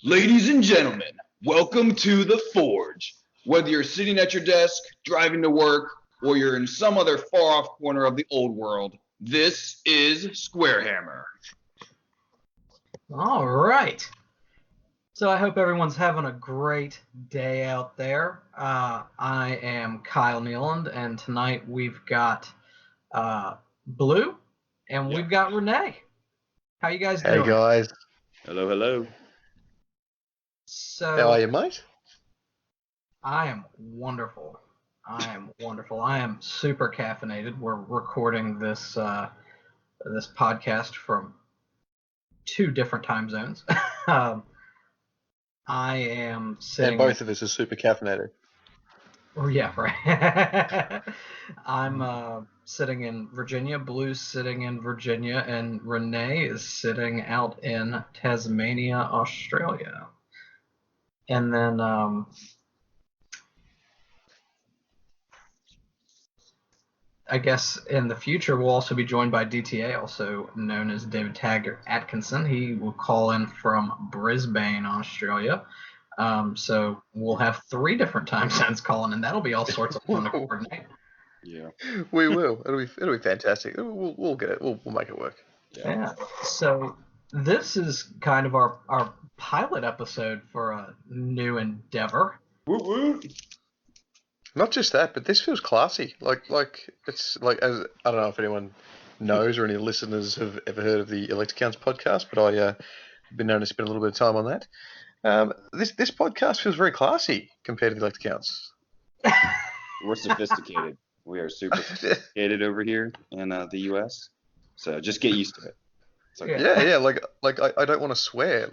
Ladies and gentlemen, welcome to the Forge. Whether you're sitting at your desk, driving to work, or you're in some other far off corner of the old world, this is SquareHammer. All right. So I hope everyone's having a great day out there. I am Kyle Nealand, and tonight we've got Blue, and we've got Renee. How you guys doing? Hey guys, Hello, hello. So how are you, mate? I am wonderful. I am super caffeinated. We're recording this this podcast from two different time zones. I am sitting. And both of us are super caffeinated. Oh yeah, right. I'm sitting in Virginia. Blue's sitting in Virginia, and Renee is sitting out in Tasmania, Australia. And then I guess in the future we'll also be joined by DTA, also known as David Taggart Atkinson. He will call in from Brisbane, Australia. So we'll have three different time zones calling, and that'll be all sorts of fun to coordinate. Yeah. We will. It'll be fantastic. We'll get it. We'll make it work. Yeah. So this is kind of our pilot episode for a new endeavor. Woot woot. Not just that, but this feels classy. Like it's like, as I don't know if anyone knows or any listeners have ever heard of the Elect Accounts podcast, but I've been known to spend a little bit of time on that. This podcast feels very classy compared to the Elect Accounts. We're sophisticated. We are super sophisticated over here in the U.S. So just get used to it. It's okay. Yeah. Like I don't want to swear.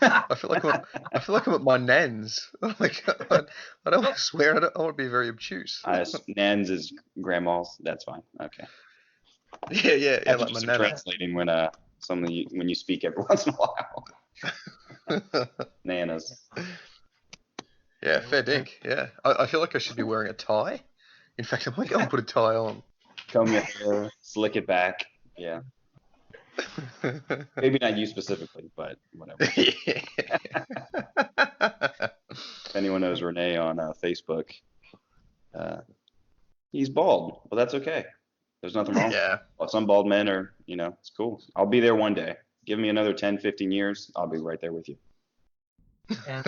I feel like I'm at my nan's. Like I don't want to swear. I want to be very obtuse. Nan's is grandma's. That's fine. Okay. Yeah. Have to Like do my some nana. translating when when you speak every once in a while. Nanas. Yeah, fair dink. Yeah, I feel like I should be wearing a tie. In fact, I might go and put a tie on. Comb your hair, slick it back. Yeah. Maybe not you specifically, but whatever. If anyone knows Renee on Facebook, he's bald. Well, that's okay. There's nothing wrong. Yeah. Well, some bald men are, it's cool. I'll be there one day. Give me another 10, 15 years. I'll be right there with you. And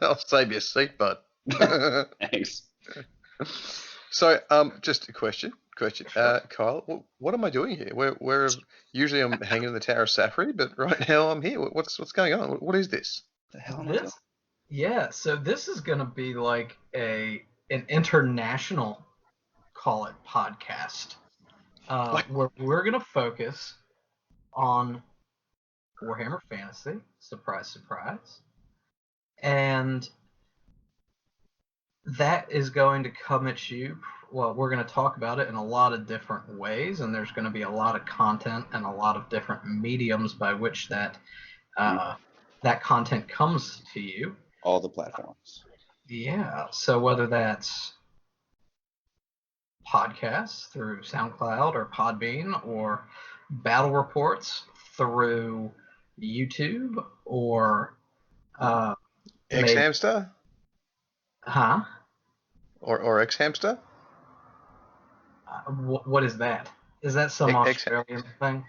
I'll save you a seat, bud. Thanks. So, just a question. Kyle, what am I doing here? Usually I'm hanging in the Tower of Safri, but right now I'm here. What's going on? What is this? The hell am I doing? so this is gonna be like an international, call it, podcast. Where we're gonna focus on Warhammer Fantasy. Surprise, surprise. And that is going to come at you. Well, we're going to talk about it in a lot of different ways, and there's going to be a lot of content and a lot of different mediums by which that content comes to you. All the platforms. Yeah. So whether that's podcasts through SoundCloud or Podbean, or battle reports through YouTube, or X-Hamster? Huh? Or X-Hamster? What is that? Is that some Australian thing?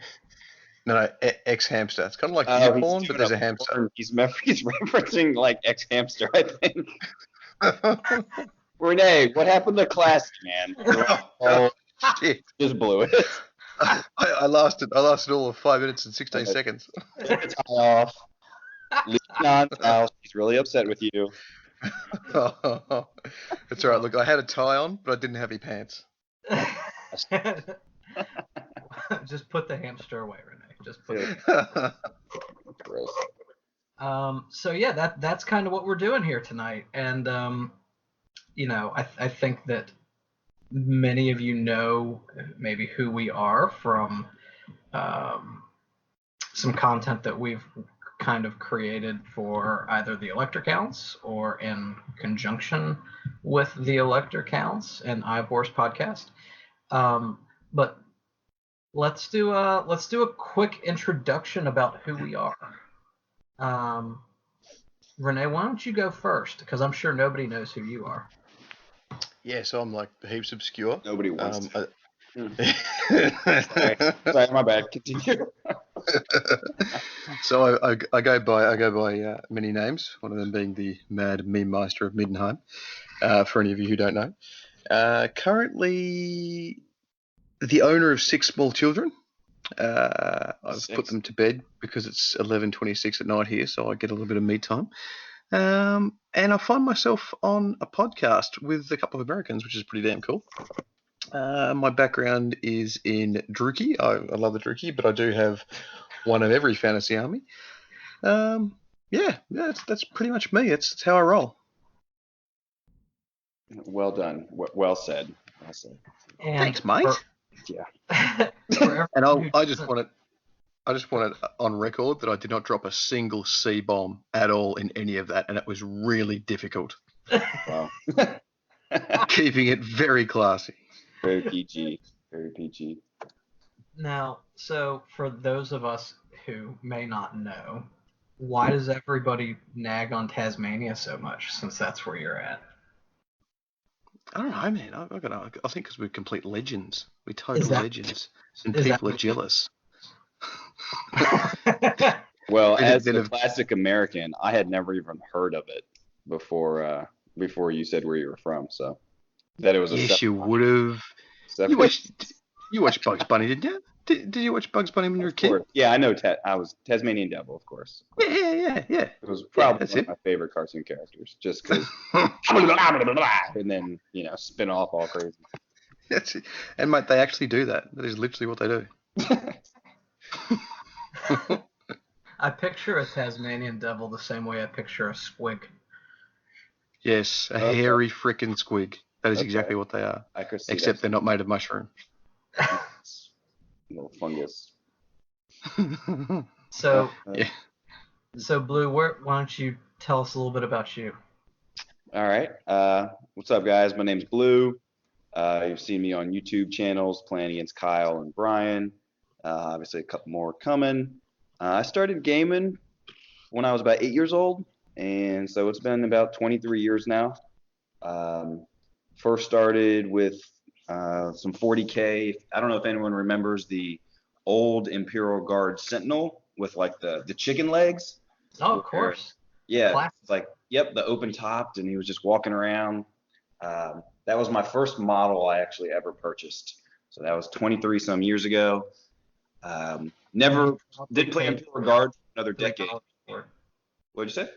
No, X-Hamster. It's kind of like Oh, porn, but there's a hamster. He's referencing like X-Hamster, I think. Renee, what happened to classic, man? Oh, shit. Just blew it. I lasted all of 5 minutes and 16 seconds. Take the tie off. Leave John's house. He's really upset with you. That's all right. Look, I had a tie on, but I didn't have any pants. Just put the hamster away, Renee. Just put it. Gross. So yeah, that's kind of what we're doing here tonight, and I think that many of you know maybe who we are from some content that we've kind of created for either the Elector Counts or in conjunction with the Elector Counts and Ivor's podcast. But let's do a quick introduction about who we are. Renee, why don't you go first? Because I'm sure nobody knows who you are. Yeah, so I'm like heaps obscure. Nobody wants to. Sorry, Sorry, my bad. Continue. So I go by many names. One of them being the Mad Meme Meister of Middenheim. For any of you who don't know, currently the owner of 6 small children. I've put them to bed because it's 11:26 at night here, so I get a little bit of me time. And I find myself on a podcast with a couple of Americans, which is pretty damn cool. My background is in Druchii. I love the Druchii, but I do have one of every fantasy army. That's pretty much me. It's how I roll. Well done. Well said. Well said. And Thanks, mate. Yeah. And I just want it on record that I did not drop a single C bomb at all in any of that, and it was really difficult. Wow. Keeping it very classy. Very PG. Very PG. Now, so for those of us who may not know, why does everybody nag on Tasmania so much, since that's where you're at? I don't know, man. I think because we're complete legends. We're total legends, and is people that- are jealous. Well, Bit as a of- classic American, I had never even heard of it before you said where you were from. So that it was a Yes, you would have. You watched Bugs Bunny, didn't you? Did you watch Bugs Bunny when you were a kid? Yeah, I know. I was Tasmanian Devil, of course. Yeah. It was probably that's one it. of my favorite cartoon characters, just because. And then spin off all crazy. That's it. And mate, they actually do that. That is literally what they do. I picture a Tasmanian devil the same way I picture a squig. Yes, a Okay. hairy frickin' squig. That is Okay. exactly what they are. I could see Except that. they're not made of mushroom. Little fungus. So, Yeah. so Blue, why don't you tell us a little bit about you? All right. What's up, guys? My name's Blue. You've seen me on YouTube channels playing against Kyle and Brian. Obviously, a couple more coming. I started gaming when I was about 8 years old, and so it's been about 23 years now. First started with some 40K. I don't know if anyone remembers the old Imperial Guard Sentinel with like the chicken legs. Oh, of course. Yeah, Classic. it's like, yep, the open topped, and he was just walking around. That was my first model I actually ever purchased. So that was 23 some years ago. Never did play Imperial Guard for another decade. What'd you say?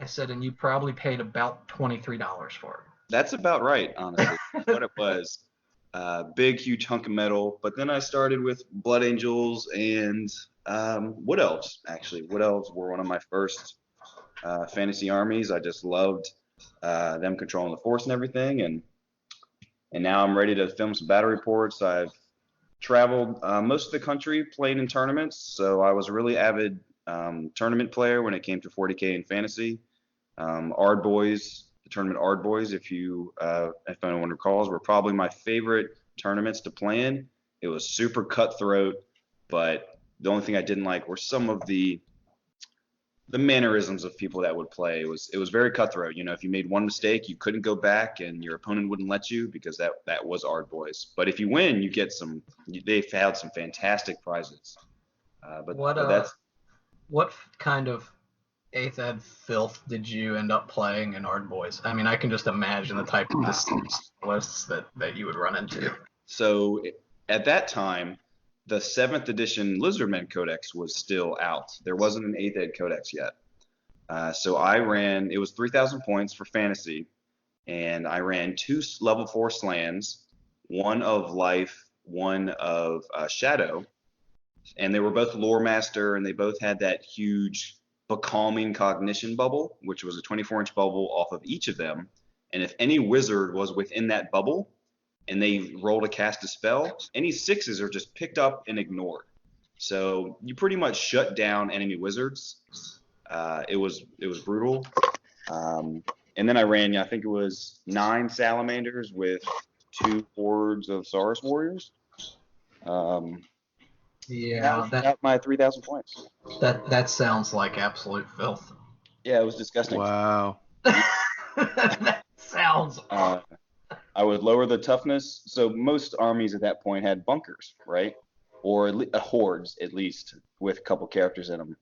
I said, and you probably paid about $23 for it. That's about right, honestly. What it was. Big, huge hunk of metal. But then I started with Blood Angels and Wood Elves, actually. Wood Elves were one of my first fantasy armies. I just loved them controlling the force and everything. And now I'm ready to film some battle reports. I've traveled most of the country, played in tournaments. So I was a really avid tournament player when it came to 40K and fantasy. Ard Boys, the tournament Ard Boys, if anyone recalls, were probably my favorite tournaments to play in. It was super cutthroat, but the only thing I didn't like were some of the mannerisms of people that would play. It was very cutthroat. If you made one mistake, you couldn't go back, and your opponent wouldn't let you because that was Ard Boys. But if you win, you get some. They've had some fantastic prizes. What kind of 8th ed filth did you end up playing in Ard Boys? I mean, I can just imagine the type of lists that you would run into. So at that time, the 7th edition Lizardmen Codex was still out. There wasn't an 8th ed Codex yet. So I ran, it was 3,000 points for fantasy, and I ran 2 level 4 slans, one of life, one of shadow, and they were both lore master, and they both had that huge becalming cognition bubble, which was a 24-inch bubble off of each of them. And if any wizard was within that bubble and they rolled to cast a spell, any 6s are just picked up and ignored. So you pretty much shut down enemy wizards. It was brutal. And then I ran, I think it was 9 salamanders with 2 hordes of Saurus warriors. Yeah, that my 3,000 points. That sounds like absolute filth. Yeah, it was disgusting. Wow. That sounds awful. I would lower the toughness. So most armies at that point had bunkers, right? Or hordes at least with a couple characters in them.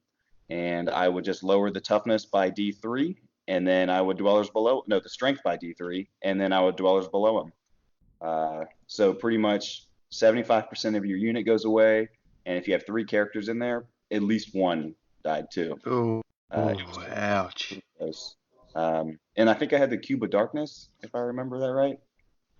And I would just lower the toughness by D3, and then I would the strength by D3, and then I would dwellers below them. So pretty much 75% of your unit goes away, and if you have 3 characters in there, at least one died too. Oh, It was ouch. close. And I think I had the Cube of Darkness, if I remember that right.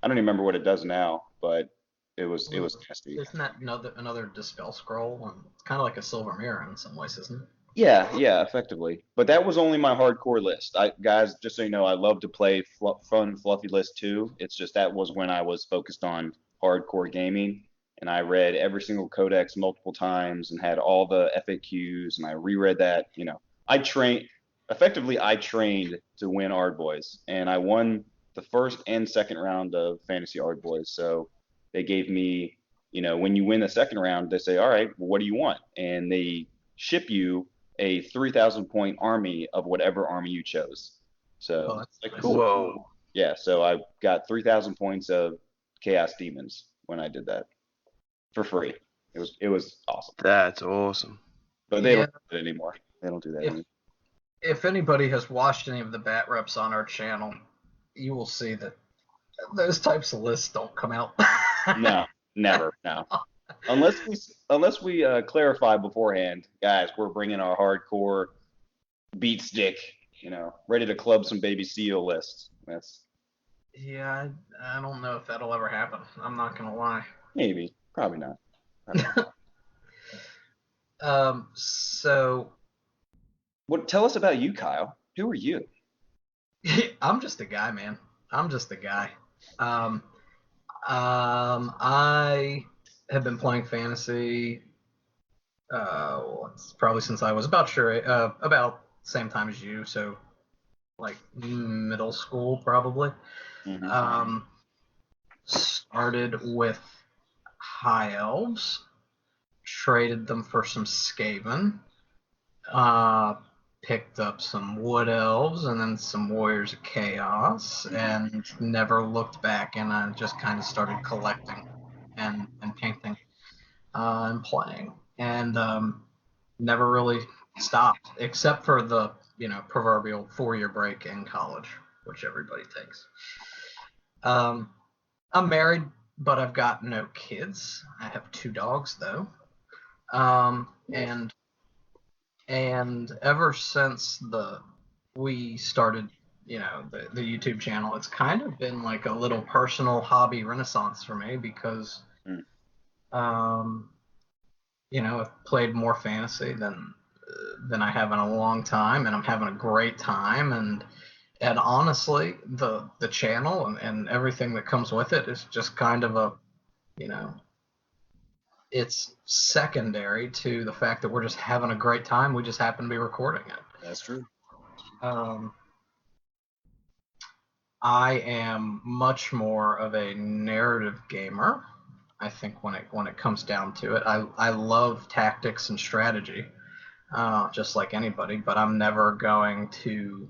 I don't even remember what it does now, but it was nasty. Isn't that another dispel scroll? And it's kind of like a silver mirror in some ways, isn't it? Yeah, effectively. But that was only my hardcore list. Guys, just so you know, I love to play fun, fluffy list too. It's just that was when I was focused on hardcore gaming, and I read every single codex multiple times and had all the FAQs, and I reread that. I trained to win Ard Boys, and I won the first and second round of Fantasy Ard Boys. So they gave me, when you win the second round, they say, all right, well, what do you want? And they ship you a 3,000 point army of whatever army you chose. So Oh, that's nice. cool. Whoa. Yeah, so I got 3,000 points of Chaos Demons when I did that for free. It was awesome. That's awesome. But they don't do it anymore. They don't do that anymore. If anybody has watched any of the bat reps on our channel, you will see that those types of lists don't come out. No, never, no. Unless we clarify beforehand, guys, we're bringing our hardcore beat stick, ready to club some baby seal lists. Yeah, I don't know if that'll ever happen. I'm not gonna lie. Maybe, probably not. So Tell us about you, Kyle. Who are you? I'm just a guy, man. I'm just a guy. I have been playing fantasy. It's probably since I was about the same time as you, so like middle school probably. Mm-hmm. Started with high elves, traded them for some Skaven, picked up some wood elves and then some warriors of chaos, and never looked back. And I just kind of started collecting and painting and playing, and never really stopped, except for the proverbial 4-year break in college, which everybody takes. I'm married, but I've got no kids. I have 2 dogs though, and ever since we started, the YouTube channel, it's kind of been like a little personal hobby renaissance for me because, I've played more fantasy than I have in a long time, and I'm having a great time, and honestly, the channel and everything that comes with it is just kind of a, it's secondary to the fact that we're just having a great time. We just happen to be recording it. That's true. I am much more of a narrative gamer. I think when it comes down to it, I love tactics and strategy, just like anybody. But I'm never going to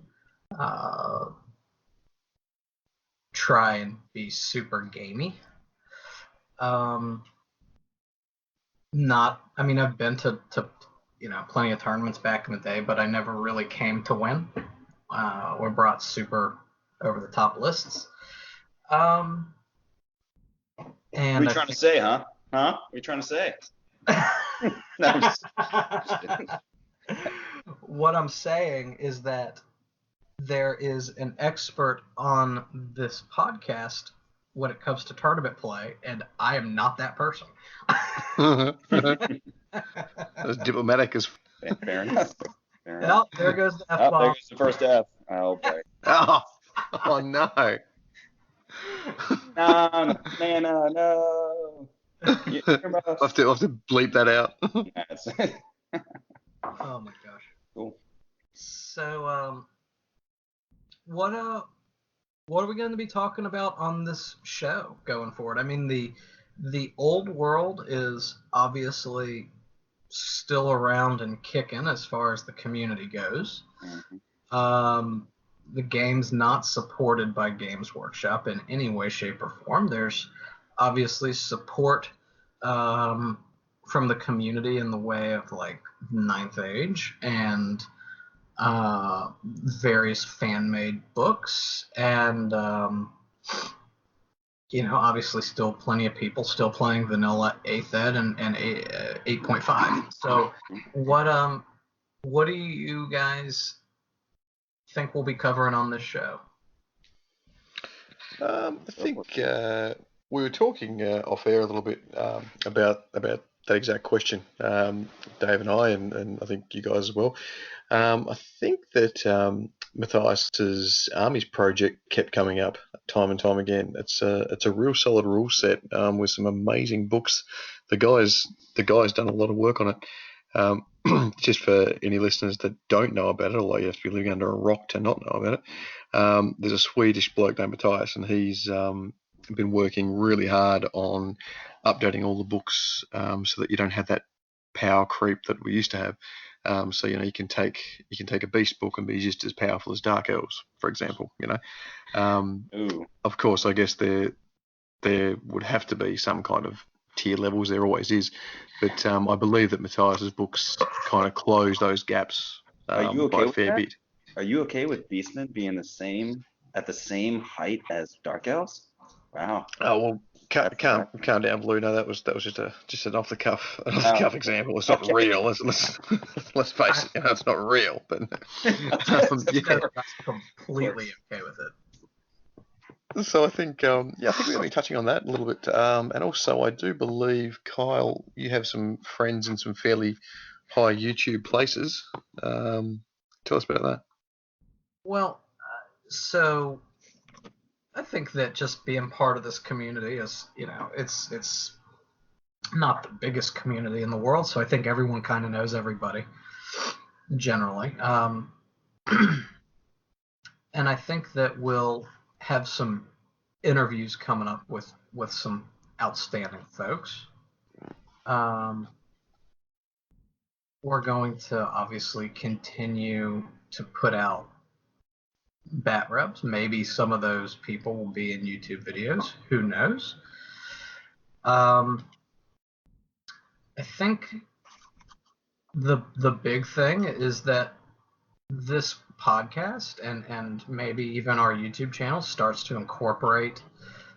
try and be super gamey. I've been to plenty of tournaments back in the day, but I never really came to win or brought super over the top lists. And what are you trying to say, huh? What are you trying to say? No, I'm just kidding. What I'm saying is that there is an expert on this podcast when it comes to tournament play, and I am not that person. That's diplomatic as. Fair enough. Well, there goes the F-bomb. There goes the first F. Oh boy. Oh no. No, Nana, no. I'll have to bleep that out. Oh my gosh. Cool. So, what are we going to be talking about on this show going forward? I mean, the old world is obviously still around and kicking as far as the community goes. Mm-hmm. The game's not supported by Games Workshop in any way, shape, or form. There's obviously support from the community in the way of like Ninth Age and various fan-made books, and obviously still plenty of people still playing vanilla 8th ed and 8.5. So what do you guys think we'll be covering on this show? I think we were talking off air a little bit about that exact question, Dave and I, and I think you guys as well. I think that Matthias's Armies project kept coming up time and time again. It's a real solid rule set with some amazing books. The guy's done a lot of work on it. Just for any listeners that don't know about it, although you have to be living under a rock to not know about it, there's a Swedish bloke named Matthias, and he's been working really hard on updating all the books so that you don't have that power creep that we used to have. So you can take a beast book and be just as powerful as Dark Elves, for example. Of course, I guess there would have to be some kind of tier levels. There always is, but I believe that Matthias's books kind of close those gaps Are you okay by a with fair that? bit. Are you okay with Beastmen being at the same height as Dark Elves? Wow. Oh well, That's calm down, Blue. No, that was just an off the cuff example. It's not Okay. real. Let's face it. It's not real. But yeah. I'm completely okay with it. So I think I think we're going to be touching on that a little bit, and also I do believe, Kyle, you have some friends in some fairly high YouTube places. Tell us about that. Well, so I think that just being part of this community is, it's not the biggest community in the world, so I think everyone kind of knows everybody generally. And I think that we'll have some interviews coming up with some outstanding folks. We're going to obviously continue to put out bat reps. Maybe some of those people will be in YouTube videos. Who knows? I think the big thing is that this podcast and maybe even our YouTube channel starts to incorporate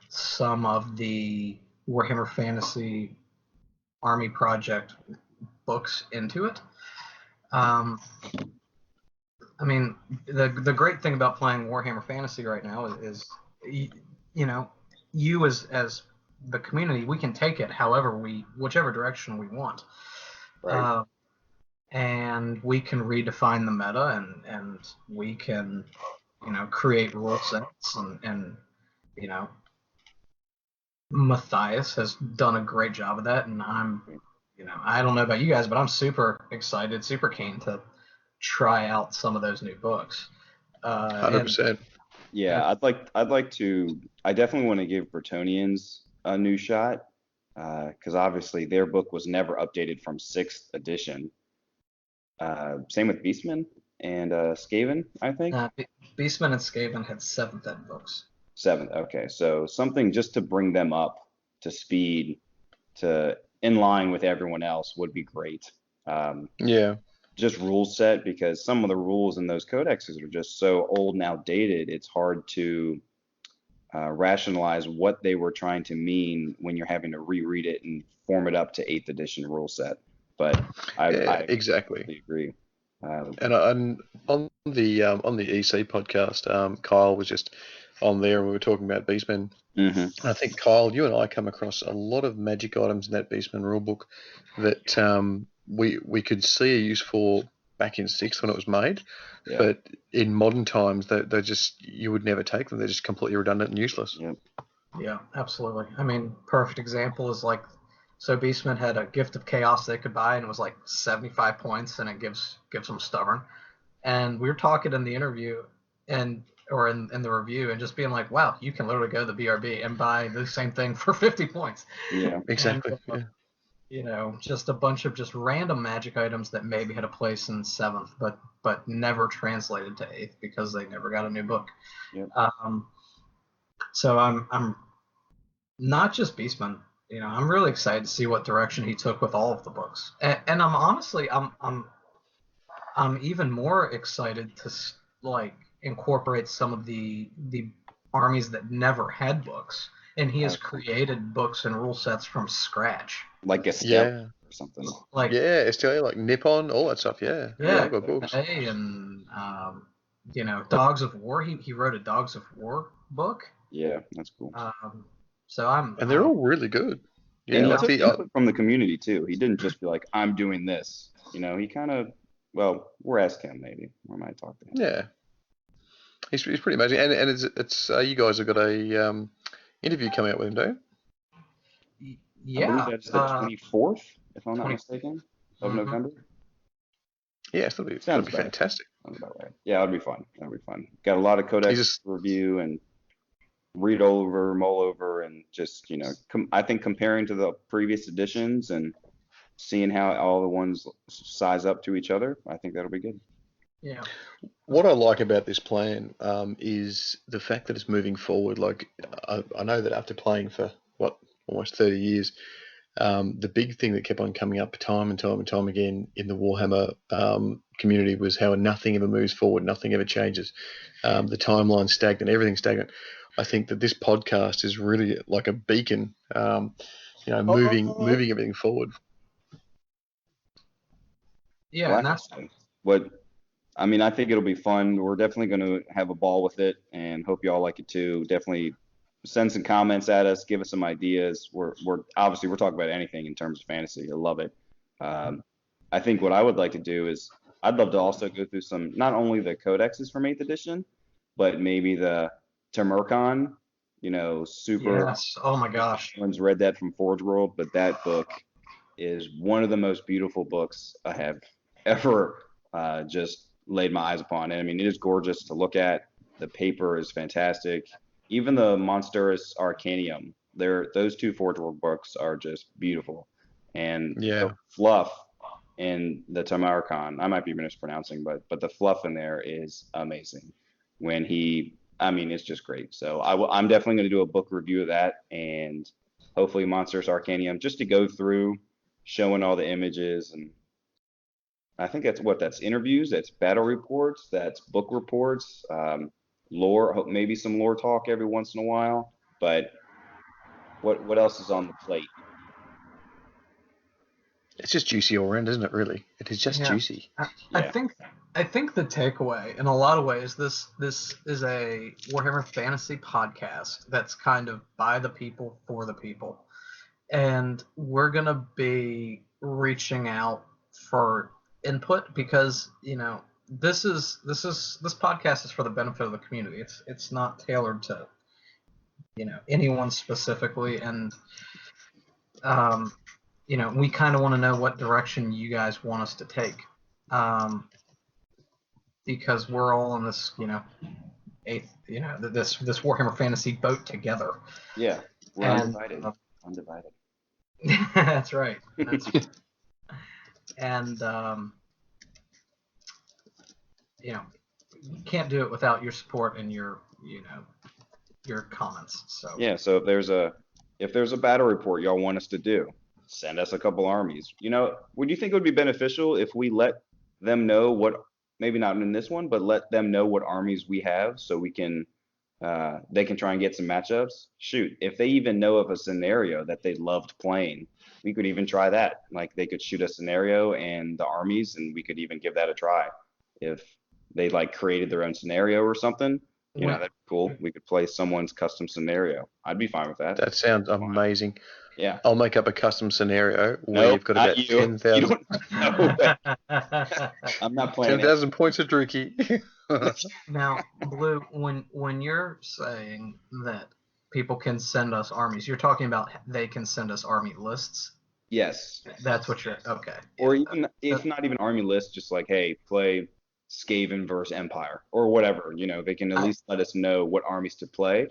some of the Warhammer Fantasy Army Project books into it. I mean, the great thing about playing Warhammer Fantasy right now is you as the community, we can take it whichever direction we want. Right. And we can redefine the meta, and we can, create rule sets, and Matthias has done a great job of that, and I'm, I don't know about you guys, but I'm super excited, super keen to try out some of those new books. 100%. Yeah, I definitely want to give Bretonians a new shot, because obviously their book was never updated from 6th edition. Same with Beastmen and Skaven, I think. Beastmen and Skaven had 7th ed books. 7th, okay. So something just to bring them up to speed, to in line with everyone else would be great. Yeah. Just rule set, because some of the rules in those codexes are just so old and outdated, it's hard to rationalize what they were trying to mean when you're having to reread it and form it up to 8th edition rule set. But I exactly agree. And on the EC podcast, Kyle was just on there, and we were talking about Beastmen. Mm-hmm. I think, Kyle, you and I come across a lot of magic items in that Beastmen rulebook that we could see a use for back in 6th when it was made, Yeah. but in modern times, they're just, you would never take them. They're just completely redundant and useless. Yep. Yeah, absolutely. I mean, perfect example is like, so Beastmen had a Gift of Chaos they could buy, and it was like 75 points, and it gives them Stubborn. And we were talking in the interview or in the review, and just being like, wow, you can literally go to the BRB and buy the same thing for 50 points. Yeah, exactly. just a bunch of just random magic items that maybe had a place in 7th, but never translated to 8th because they never got a new book. Yep. So I'm not just Beastman. I'm really excited to see what direction he took with all of the books, and I'm even more excited to like incorporate some of the armies that never had books, and he has created books and rule sets from scratch. Like a step Yeah. or something. Like Yeah, STL, like Nippon, all that stuff. Yeah. yeah, I've got books. and Dogs of War. He wrote a Dogs of War book. Yeah, that's cool. So And they're all really good. Yeah, And he like took the input from the community too. He didn't just be like, I'm doing this. He kind of, well, we'll ask him maybe. We might talk to him. yeah, he's pretty amazing. And it's you guys have got a interview coming out with him, don't you? Yeah, I believe that's the 24th, if I'm not 20 mistaken, of Mhm. November. Yeah, that'll be Sounds better. fantastic. Sounds about right. Yeah, that'll be fun. That'll be fun. Got a lot of codex just- to review and read over, mull over, and just I think comparing to the previous editions and seeing how all the ones size up to each other, I think that'll be good. Yeah. What I like about this plan is the fact that it's moving forward. Like I know that after playing for almost 30 years, the big thing that kept on coming up time and time and time again in the Warhammer community was how nothing ever moves forward, nothing ever changes. The timeline's stagnant, everything's stagnant. I think that this podcast is really like a beacon, moving everything forward. Yeah, Well, and that's I think it'll be fun. We're definitely going to have a ball with it, and hope y'all like it too. Definitely send some comments at us, give us some ideas. We're obviously we're talking about anything in terms of fantasy. I love it. I think what I would like to do is I'd love to also go through some, not only the codexes from 8th edition, but maybe the Tamercon, super. yes. Oh my gosh. Everyone's read that from Forge World, but that book is one of the most beautiful books I have ever just laid my eyes upon. And I mean, it is gorgeous to look at. The paper is fantastic. Even the Monstrous Arcanium, those 2 Forge World books are just beautiful. And the fluff in the Tamarcon, I might be mispronouncing, but the fluff in there is amazing. It's just great. So I'm definitely going to do a book review of that, and hopefully Monstrous Arcanium, just to go through showing all the images. And I think that's interviews, that's battle reports, that's book reports, lore, maybe some lore talk every once in a while. But what else is on the plate? It's just juicy all around, isn't it? Really, it is just juicy. I think the takeaway, in a lot of ways, this is a Warhammer Fantasy podcast that's kind of by the people for the people, and we're gonna be reaching out for input because this podcast is for the benefit of the community. It's not tailored to anyone specifically, and we kind of want to know what direction you guys want us to take, because we're all on this this Warhammer Fantasy boat together. Yeah, we're undivided. Undivided. That's right. And you can't do it without your support and your comments. So yeah, so if there's a battle report y'all want us to do, send us a couple armies. Would you think it would be beneficial if we let them know what, maybe not in this one, but let them know what armies we have, so we can they can try and get some matchups? Shoot, if they even know of a scenario that they loved playing, we could even try that. Like, they could shoot a scenario and the armies, and we could even give that a try. If they created their own scenario or something, that'd be cool. We could play someone's custom scenario. I'd be fine with that. That sounds amazing. Yeah. I'll make up a custom scenario where you've got about 10,000. I'm not playing 10,000 points of Druki. Now, Blue, when you're saying that people can send us armies, you're talking about they can send us army lists? Yes. That's what you're, okay. Or even, if not even army lists, just like, hey, play Skaven versus Empire or whatever. They can at least let us know what armies to play.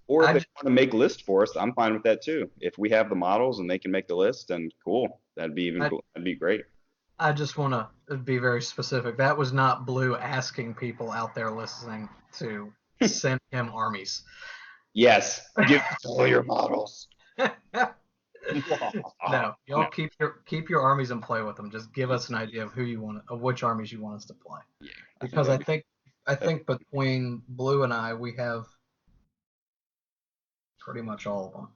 Or if I they just, want to make lists for us, I'm fine with that too. If we have the models and they can make the list, then cool. That'd be even I, cool. That'd be great. I just want to be very specific. That was not Blue asking people out there listening to send him armies. Yes, give us all your models. No, y'all keep your armies and play with them. Just give us an idea of which armies you want us to play. Yeah, Because I think between Blue and I, we have pretty much all of them,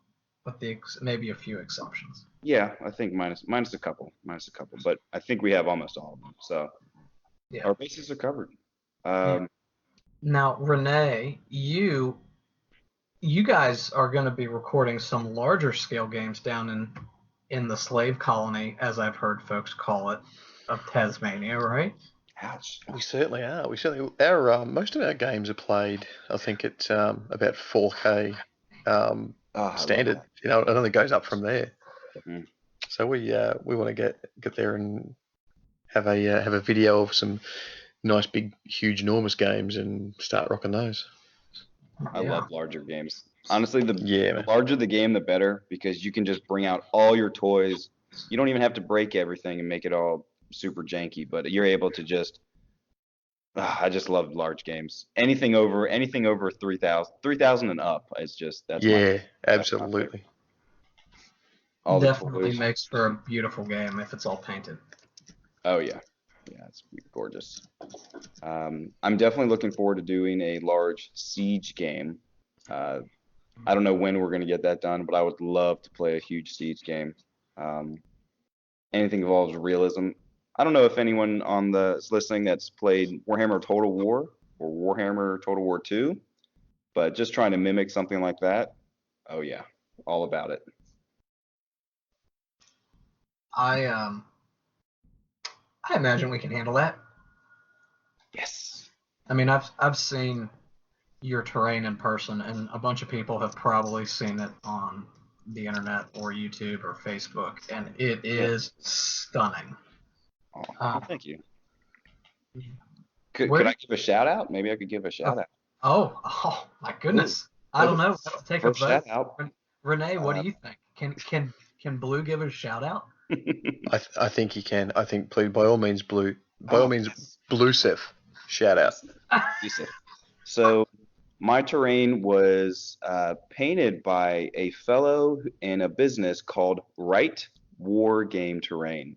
with maybe a few exceptions. yeah, I think minus a couple, but I think we have almost all of them. So Yeah. our bases are covered. Yeah. Now, Renee, you guys are going to be recording some larger scale games down in the slave colony, as I've heard folks call it, of Tasmania, right? Ouch. We certainly are. Our most of our games are played, I think, at about 4K standard. You know, it only goes up from there. Mm. So we want to get there and have a video of some nice big huge enormous games and start rocking those. I love larger games. Honestly, the man. larger the game, the better, because you can just bring out all your toys. You don't even have to break everything and make it all super janky, but you're able to just. I just love large games. Anything over 3,000 and up is just Absolutely. All Definitely the toys. makes for a beautiful game if it's all painted. Oh yeah, it's gorgeous. I'm definitely looking forward to doing a large siege game. I don't know when we're going to get that done, but I would love to play a huge siege game. Anything involves realism. I don't know if anyone on the listening that's played Warhammer Total War or Warhammer Total War 2, but just trying to mimic something like that. Oh yeah, all about it. I imagine we can handle that. Yes. I mean, I've seen your terrain in person, and a bunch of people have probably seen it on the internet or YouTube or Facebook, and it is stunning. Oh, well, thank you. Could Where- I give a shout out? Maybe I could give a shout out. Oh my goodness! I don't know. Have to take a First vote. shout out. Renee, what do you think? Can Blue give a shout out? I think he can. I think, please, by all means, Blue. By all means, yes. Bluesif. Shout out. Yusuf. So my terrain was painted by a fellow in a business called Right War Game Terrain.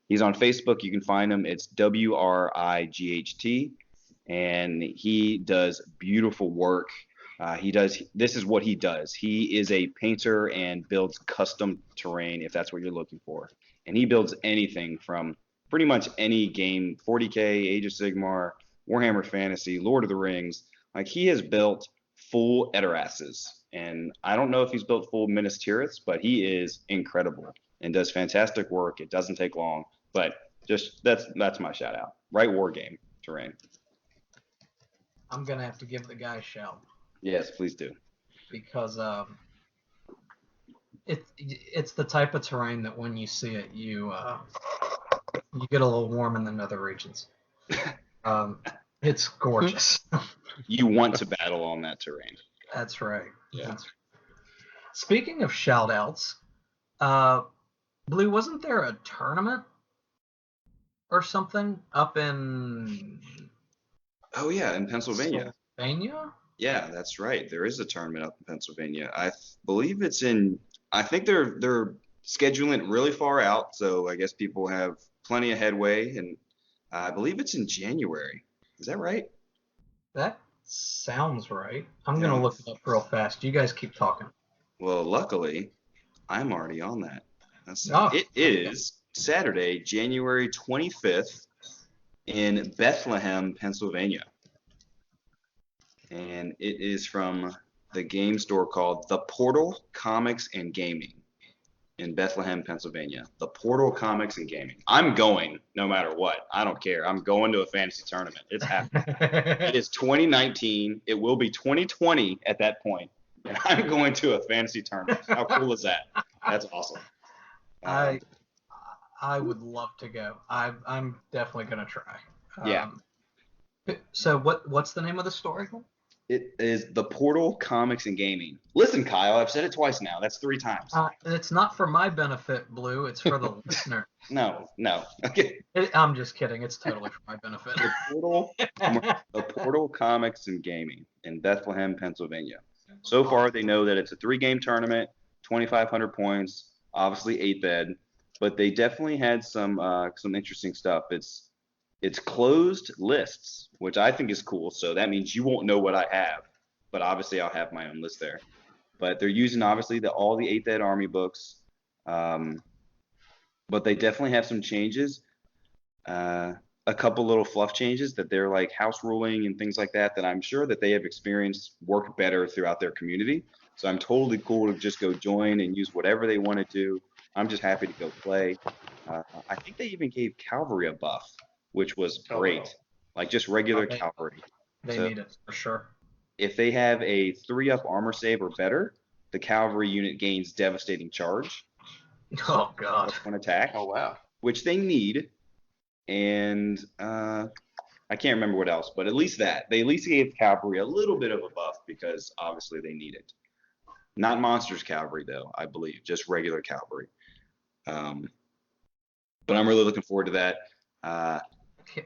He's on Facebook. You can find him. It's WRIGHT, and he does beautiful work. This is what he does. He is a painter and builds custom terrain, if that's what you're looking for. And he builds anything from pretty much any game, 40K, Age of Sigmar, Warhammer Fantasy, Lord of the Rings. Like, he has built full Edorases. And I don't know if he's built full Minas Tiriths, but he is incredible and does fantastic work. It doesn't take long, but just that's my shout out. Right War Game Terrain. I'm gonna have to give the guy a shout. Yes, please do. Because it's the type of terrain that when you see it, you get a little warm in the nether regions. It's gorgeous. You want to battle on that terrain. That's right. Yeah. Speaking of shout outs, Blue, wasn't there a tournament or something up in Oh yeah, in Pennsylvania. Pennsylvania? Yeah, that's right. There is a tournament up in Pennsylvania. I believe it's in. I think they're scheduling it really far out, so I guess people have plenty of headway, and I believe it's in January. Is that right? That sounds right. I'm gonna look it up real fast. You guys keep talking. Well, luckily, I'm already on that. Oh. It is Saturday, January 25th in Bethlehem, Pennsylvania. And it is from the game store called The Portal Comics and Gaming in Bethlehem, Pennsylvania. The Portal Comics and Gaming. I'm going no matter what. I don't care. I'm going to a fantasy tournament. It's happening. It is 2019. It will be 2020 at that point. And I'm going to a fantasy tournament. How cool is that? That's awesome. I would love to go. I'm definitely gonna try. Yeah. So what's the name of the store again? It is the Portal Comics and Gaming. Listen, Kyle, I've said it twice now. That's 3 times. It's not for my benefit, Blue. It's for the listener. No. Okay. I'm just kidding. It's totally for my benefit. The Portal Comics and Gaming in Bethlehem, Pennsylvania. So far, they know that it's a 3-game tournament, 2,500 points, obviously 8-bed, but they definitely had some interesting stuff. It's closed lists, which I think is cool. So that means you won't know what I have, but obviously I'll have my own list there. But they're using obviously all the 8-bed army books, but they definitely have some changes. A couple little fluff changes that they're like house ruling and things like that I'm sure that they have experienced work better throughout their community. So I'm totally cool to just go join and use whatever they want to do. I'm just happy to go play. I think they even gave Cavalry a buff, which was great. wow. Like just regular cavalry. They need it for sure. If they have a 3-up armor save or better, the cavalry unit gains devastating charge. Oh God. One attack. Oh wow. Which they need. And I can't remember what else, but at least that. They at least gave cavalry a little bit of a buff because obviously they need it. Not monsters cavalry though, I believe, just regular cavalry. But I'm really looking forward to that.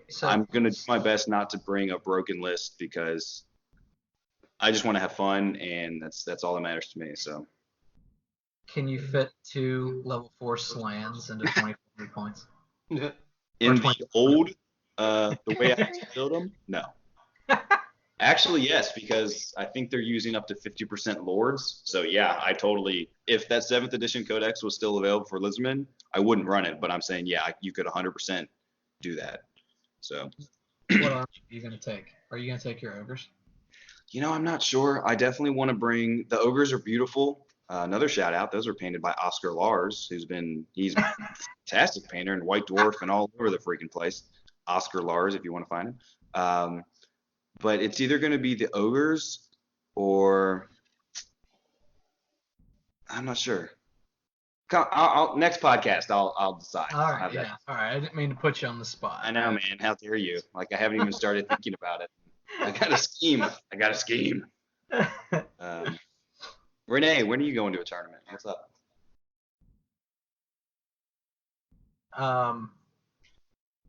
So I'm gonna do my best not to bring a broken list because I just want to have fun, and that's all that matters to me. So can you fit 2 level 4 slams into 2,400 points? in the old, the way I build them, no. Actually, yes, because I think they're using up to 50% lords. So yeah, I totally. If that 7th edition codex was still available for Lizardman, I wouldn't run it. But I'm saying, yeah, you could 100% do that. So. What army are you gonna take? Are you gonna take your ogres? I'm not sure. I definitely want to bring the ogres are beautiful. Another shout out. Those are painted by Oscar Lars, he's a fantastic painter and White Dwarf and all over the freaking place. Oscar Lars, if you want to find him. But it's either going to be the ogres or I'm not sure. Next podcast, I'll decide. All right, yeah. All right. I didn't mean to put you on the spot. I know, man. How dare you? Like I haven't even started thinking about it. I got a scheme. Renee, when are you going to a tournament? What's up?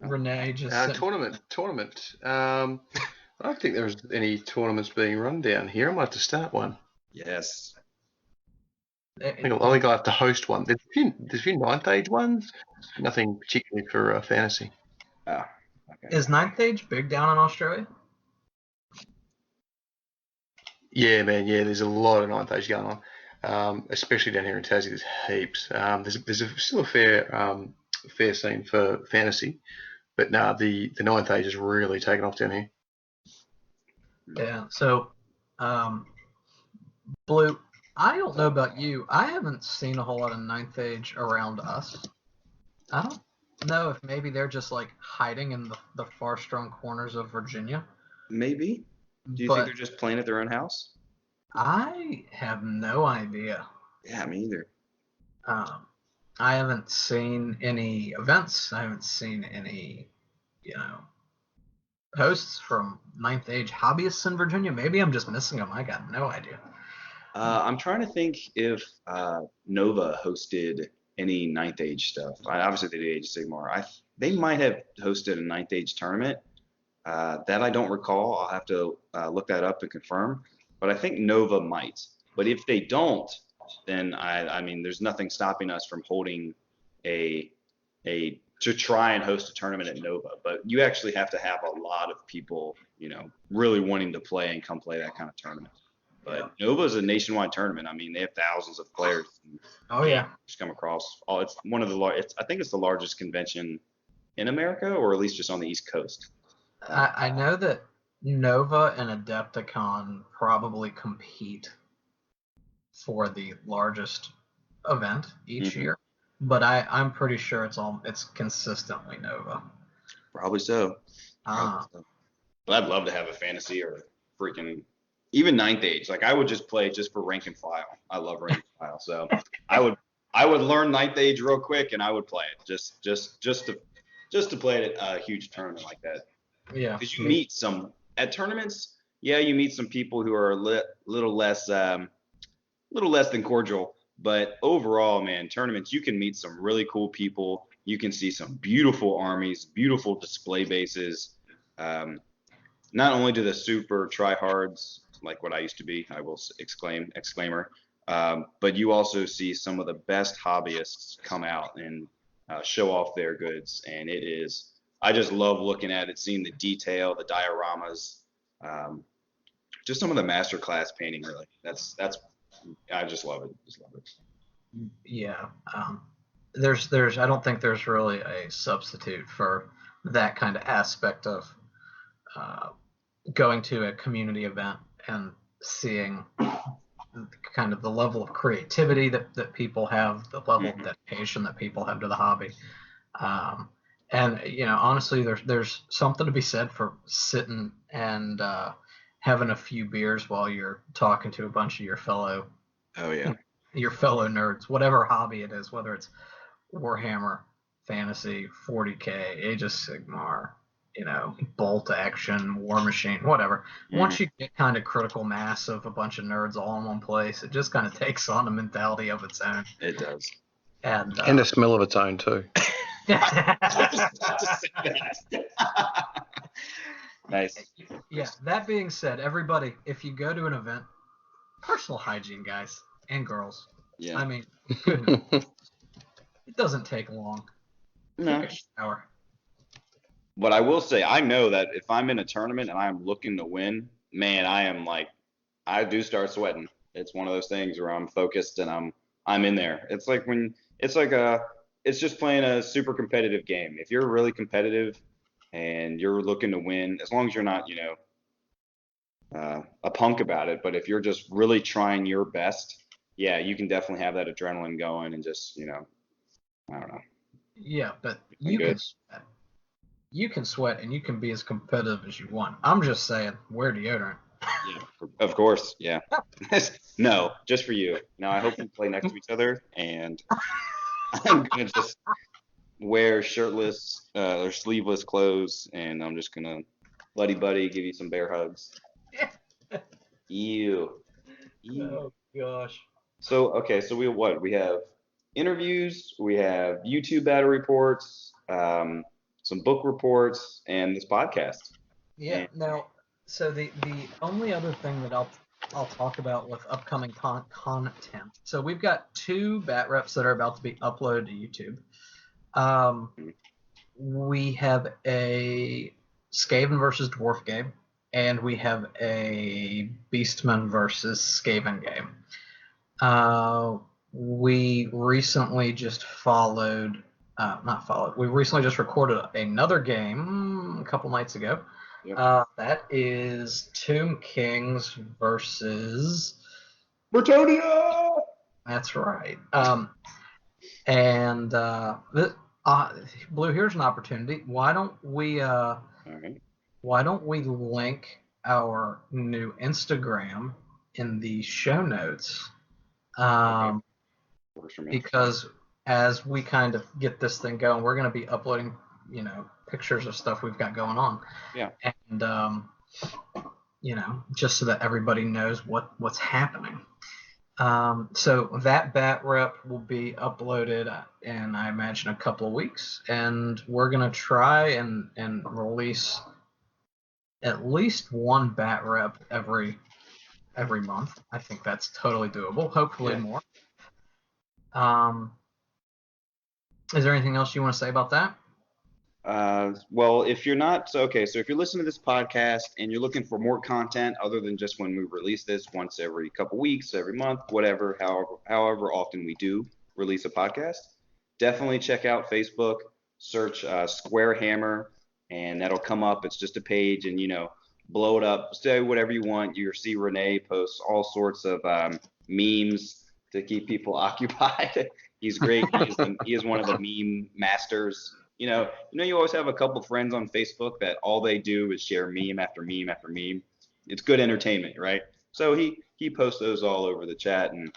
Renee just tournament. I don't think there's any tournaments being run down here. I might have to start one. Yes. I think I'll have to host one. There's a few 9th age ones. Nothing particularly for fantasy. Oh, okay. Is 9th age big down in Australia? Yeah, man. Yeah, there's a lot of 9th age going on, especially down here in Tassie. There's heaps. There's still a fair scene for fantasy, but the 9th age is really taken off down here. Yeah. So, Blue, I don't know about you. I haven't seen a whole lot of 9th age around us. I don't know if maybe they're just like hiding in the far strong corners of Virginia. Maybe. Do you think they're just playing at their own house? I have no idea. Yeah, me either. I haven't seen any events. I haven't seen any, posts from 9th age hobbyists in Virginia. Maybe I'm just missing them. I got no idea. I'm trying to think if Nova hosted any 9th age stuff. Obviously, they did Age of Sigmar. They might have hosted a 9th age tournament. That I don't recall. I'll have to look that up and confirm. But I think Nova might. But if they don't, then I mean, there's nothing stopping us from holding to try and host a tournament at Nova. But you actually have to have a lot of people, really wanting to play and come play that kind of tournament. But Nova is a nationwide tournament. I mean, they have thousands of players. Oh yeah. Just come across. It's one of the largest. I think it's the largest convention in America, or at least just on the East Coast. I know that Nova and Adepticon probably compete for the largest event each year, but I'm pretty sure it's consistently Nova. Probably so. But I'd love to have a fantasy or freaking even 9th age. Like I would just play just for rank and file. I love rank and file, so I would learn 9th age real quick and I would play it just to play it at a huge tournament like that. Yeah. Because you meet at tournaments, Yeah, you meet some people who are a little less than cordial, but overall, man, tournaments, you can meet some really cool people. You can see some beautiful armies, beautiful display bases. Um, Not only do the super tryhards, like what I used to be, I will exclaimer, but you also see some of the best hobbyists come out and show off their goods, and I just love looking at it, seeing the detail, the dioramas, um, just some of the masterclass painting. Really, I just love it. Just love it. Yeah. There's I don't think there's really a substitute for that kind of aspect of uh, going to a community event and seeing kind of the level of creativity that people have, the level of dedication that people have to the hobby. Um, and honestly, there's something to be said for sitting and having a few beers while you're talking to a bunch of your fellow Oh yeah. nerds, whatever hobby it is, whether it's Warhammer, Fantasy, 40K, Age of Sigmar, Bolt Action, War Machine, whatever. Once you get kind of critical mass of a bunch of nerds all in one place, it just kind of takes on a mentality of its own. It does. And a smell of its own too. Nice. Yeah, that being said, everybody, if you go to an event, personal hygiene, guys and girls. Yeah. I mean, goodness, it doesn't take long. No. Take a shower. But I will say, I know that if I'm in a tournament and I'm looking to win, man, I do start sweating. It's one of those things where I'm focused and I'm in there. It's just playing a super competitive game. If you're really competitive and you're looking to win, as long as you're not, a punk about it, but if you're just really trying your best, yeah, you can definitely have that adrenaline going and just, I don't know. Yeah, but you can sweat. You can sweat and you can be as competitive as you want. I'm just saying, wear deodorant. Yeah, of course. Yeah. No, just for you. Now, I hope we play next to each other, and I'm gonna just wear shirtless or sleeveless clothes, and I'm just gonna buddy give you some bear hugs. Ew. Oh gosh. So okay, so we have interviews, we have YouTube battle reports, some book reports, and this podcast. Yeah. Now, so the only other thing that I'll talk about with upcoming content. So we've got 2 bat reps that are about to be uploaded to YouTube. We have a Skaven versus Dwarf game, and we have a Beastman versus Skaven game. We recently just we recently just recorded another game a couple nights ago. Yep. That is Tomb Kings versus Bretonia! That's right. Blue, here's an opportunity. Why don't we All right. Why don't we link our new Instagram in the show notes? Okay. Works for me. Because as we kind of get this thing going, we're going to be uploading, pictures of stuff we've got going on. Yeah. And just so that everybody knows what's happening. So that bat rep will be uploaded in, I imagine, a couple of weeks, and we're gonna try and release at least one bat rep every month. I think that's totally doable. Hopefully more. Is there anything else you want to say about that? Well, if you're not, so if you're listening to this podcast and you're looking for more content other than just when we release this once every couple weeks, every month, whatever, however often we do release a podcast, definitely check out Facebook, search SquareHammer, and that'll come up. It's just a page, and blow it up, say whatever you want. You'll see Renee posts all sorts of memes to keep people occupied. He's great. He is one of the meme masters. You always have a couple friends on Facebook that all they do is share meme after meme after meme. It's good entertainment, right? So he posts those all over the chat, and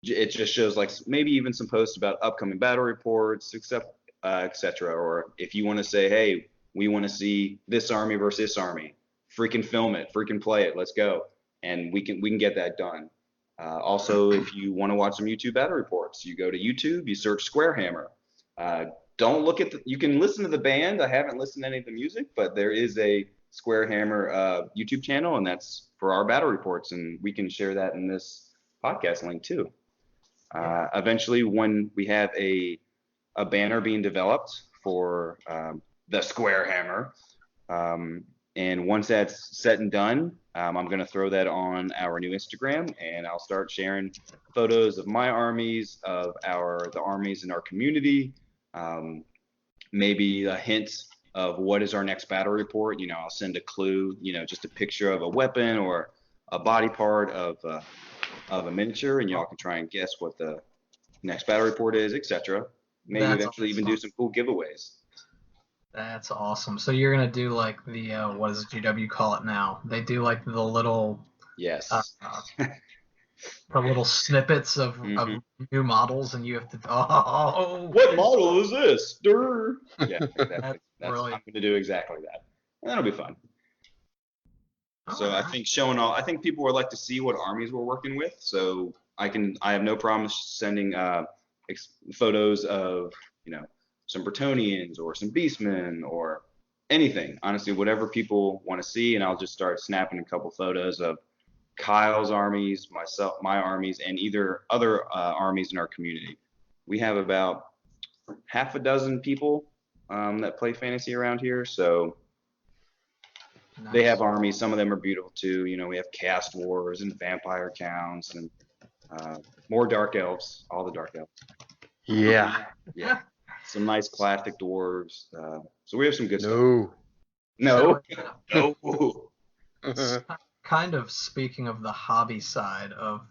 it just shows like maybe even some posts about upcoming battle reports, etc. Or if you want to say, hey, we want to see this army versus this army, freaking film it, freaking play it, let's go, and we can get that done. Also, if you want to watch some YouTube battle reports, you go to YouTube, you search SquareHammer. Don't look at you can listen to the band. I haven't listened to any of the music, but there is a SquareHammer YouTube channel, and that's for our battle reports, and we can share that in this podcast link too. Eventually, when we have a banner being developed for the SquareHammer, and once that's set and done, I'm going to throw that on our new Instagram, and I'll start sharing photos of my armies, of the armies in our community, maybe a hint of what is our next battle report. I'll send a clue, just a picture of a weapon or a body part of a miniature, and y'all can try and guess what the next battle report is, etc. Maybe eventually even do some cool giveaways. That's awesome. So you're gonna do like the what does GW call it now? They do like the little Yes. The little snippets of new models, and you have to what model is this? Durr. Yeah, exactly. I'm going to do exactly that, and that'll be fun. So I think I think people would like to see what armies we're working with. So I have no problem sending photos of some Bretonians or some Beastmen or anything. Honestly, whatever people want to see, and I'll just start snapping a couple photos of Kyle's armies, my armies, and either other armies in our community. We have about half a dozen people that play fantasy around here, so nice. They have armies. Some of them are beautiful too. We have Cast Wars and Vampire Counts and more Dark Elves, all the Dark Elves. Yeah. Yeah. Some nice classic dwarves. So we have some good stuff. No. Kind of speaking of the hobby side of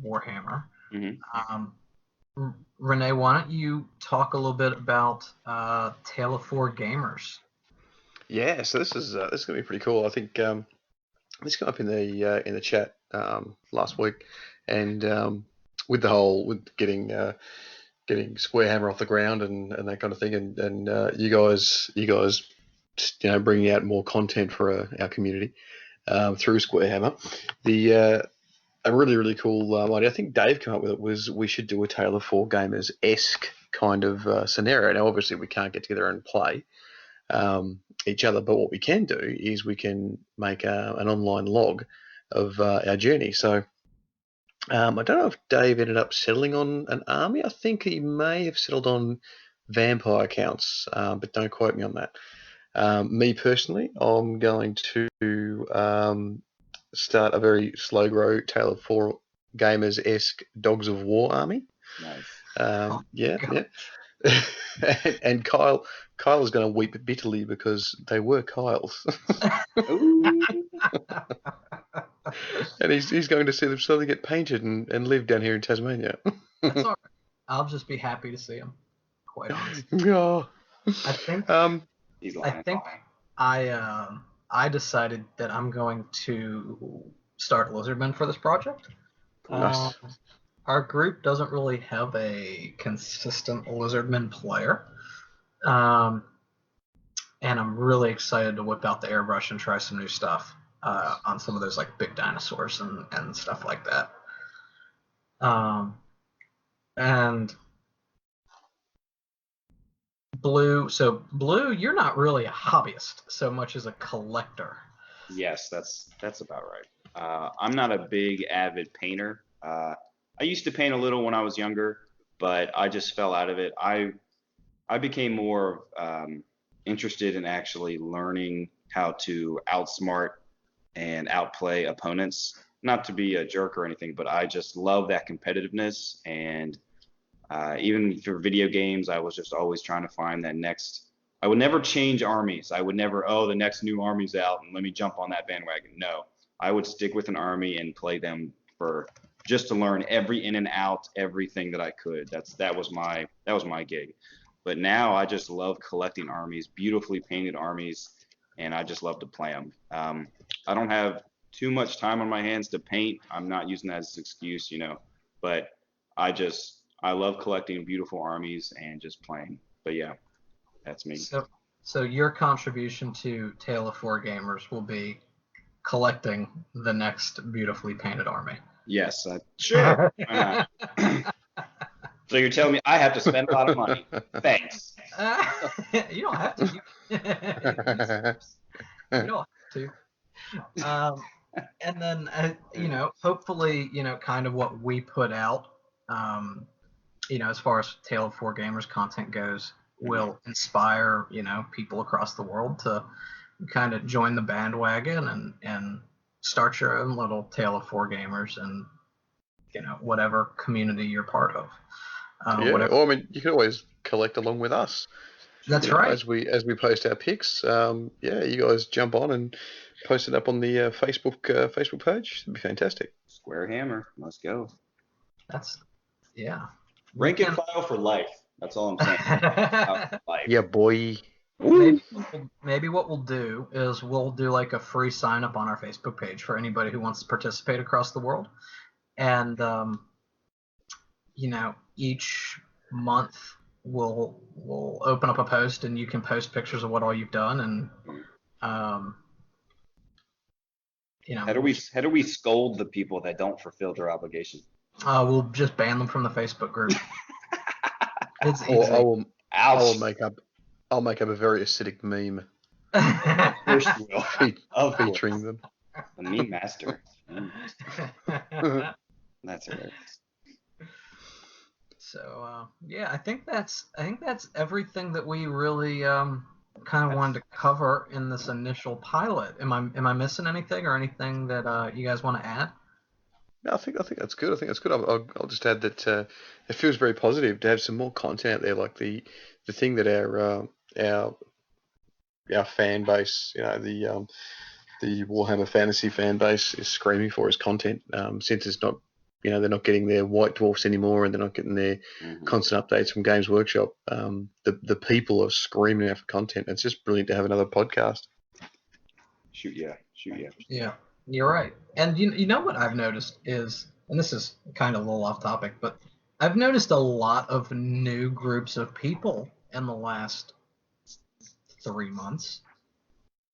Warhammer, Renee, why don't you talk a little bit about Tale of Four Gamers? Yeah, so this is gonna be pretty cool. I think this came up in the chat last week, and with getting SquareHammer off the ground and that kind of thing, and you guys bringing out more content for our community through SquareHammer. A really, really cool idea I think Dave came up with it was we should do a Tale of Four Gamers-esque kind of scenario. Now, obviously, we can't get together and play each other, but what we can do is we can make an online log of our journey. So I don't know if Dave ended up settling on an army. I think he may have settled on vampire counts, but don't quote me on that. Me personally, I'm going to start a very slow grow Tale of Four Gamers-esque Dogs of War army. Nice. Yeah. and Kyle is going to weep bitterly because they were Kyle's. And he's going to see them slowly get painted and live down here in Tasmania. That's all right. I'll just be happy to see him. Quite honestly. Yeah. I think I decided that I'm going to start Lizardmen for this project. Nice. Our group doesn't really have a consistent Lizardmen player. And I'm really excited to whip out the airbrush and try some new stuff on some of those like big dinosaurs and stuff like that. And Blue, you're not really a hobbyist so much as a collector. Yes, that's about right. I'm not a big avid painter. I used to paint a little when I was younger, but I just fell out of it. I became more interested in actually learning how to outsmart and outplay opponents. Not to be a jerk or anything, but I just love that competitiveness. And even for video games, I was just always trying to find that next. I would never change armies. I would never, the next new army's out and let me jump on that bandwagon. No, I would stick with an army and play them for just to learn every in and out, everything that I could. That was my gig. But now I just love collecting armies, beautifully painted armies, and I just love to play them. I don't have too much time on my hands to paint. I'm not using that as an excuse, but I love collecting beautiful armies and just playing. But yeah, that's me. So your contribution to Tale of Four Gamers will be collecting the next beautifully painted army. Yes, sure. Why not? So you're telling me I have to spend a lot of money? Thanks. You don't have to. You don't have to. And then, hopefully, kind of what we put out, as far as Tale of Four Gamers content goes, will inspire, people across the world to kind of join the bandwagon and start your own little Tale of Four Gamers and, whatever community you're part of. Or I mean, you can always collect along with us. That's right. As we post our picks, you guys jump on and post it up on the Facebook page. It'd be fantastic. SquareHammer, let's go. Rank and file for life. That's all I'm saying. Life. Yeah, boy. Maybe what we'll do is we'll do like a free sign up on our Facebook page for anybody who wants to participate across the world, and each month we'll open up a post and you can post pictures of what all you've done, and how do we scold the people that don't fulfill their obligation? We'll just ban them from the Facebook group. It's easy. I'll make up a very acidic meme. Of course you will. Featuring them. The meme master. That's hilarious. So I think that's everything that we really kind of wanted to cover in this initial pilot. Am I missing anything or anything that you guys want to add? No, I think that's good. I'll just add that it feels very positive to have some more content out there, like the thing that our fan base, the Warhammer Fantasy fan base is screaming for is content. Since it's not, they're not getting their White Dwarfs anymore, and they're not getting their constant updates from Games Workshop. The people are screaming out for content. It's just brilliant to have another podcast. Shoot yeah. Yeah, you're right. And you know what I've noticed is, and this is kind of a little off topic, but I've noticed a lot of new groups of people in the last 3 months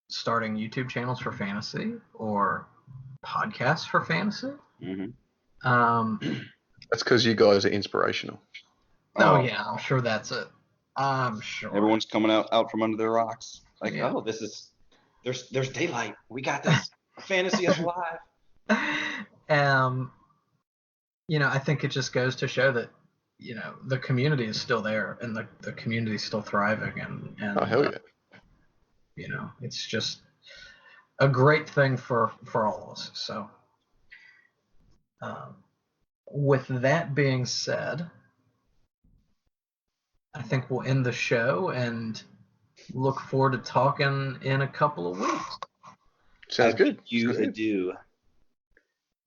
starting YouTube channels for fantasy or podcasts for fantasy. That's because you guys are inspirational. Oh yeah, I'm sure that's it. I'm sure. Everyone's coming out from under their rocks. Like, this is there's daylight. We got this. Fantasy is alive. I think it just goes to show that, the community is still there and the community is still thriving and oh hell yeah. It's just a great thing for all of us. So with that being said, I think we'll end the show and look forward to talking in a couple of weeks. Sounds good. You do.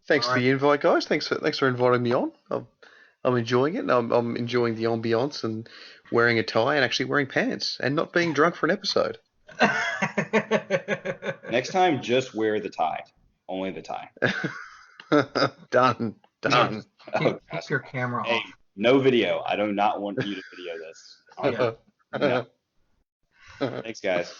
Thanks for the invite, guys. Thanks for inviting me on. I'm enjoying it. I'm enjoying the ambiance and wearing a tie and actually wearing pants and not being drunk for an episode. Next time, just wear the tie. Only the tie. Done. Keep your camera off. Hey, no video. I do not want you to video this. No. Thanks, guys.